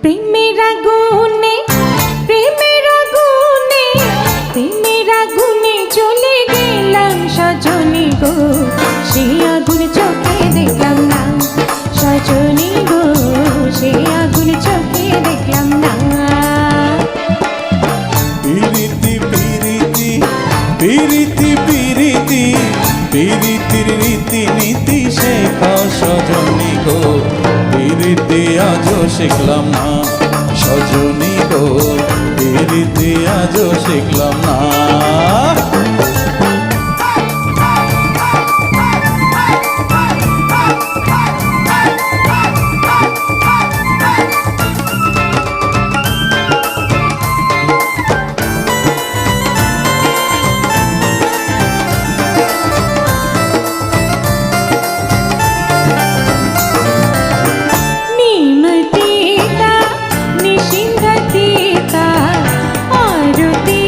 প্রেমের আগুনে প্রেমের আগুনে প্রেমের আগুনে চলে গেলাম সজনী গো, সেই আগুন চোখে দেখলাম না সজনী গো, সেই আগুন চোখে দেখলাম না। পিরিতি পিরিতি পিরিতি পিরিতি পিরিতির রীতি নীতি শেখা সজনী গো, পিরিতি আজও শিখলাম না সজনী গো, পিরিতি আজও শিখলাম না। নিমতিতা নিশিঙ্গতিতা আরতি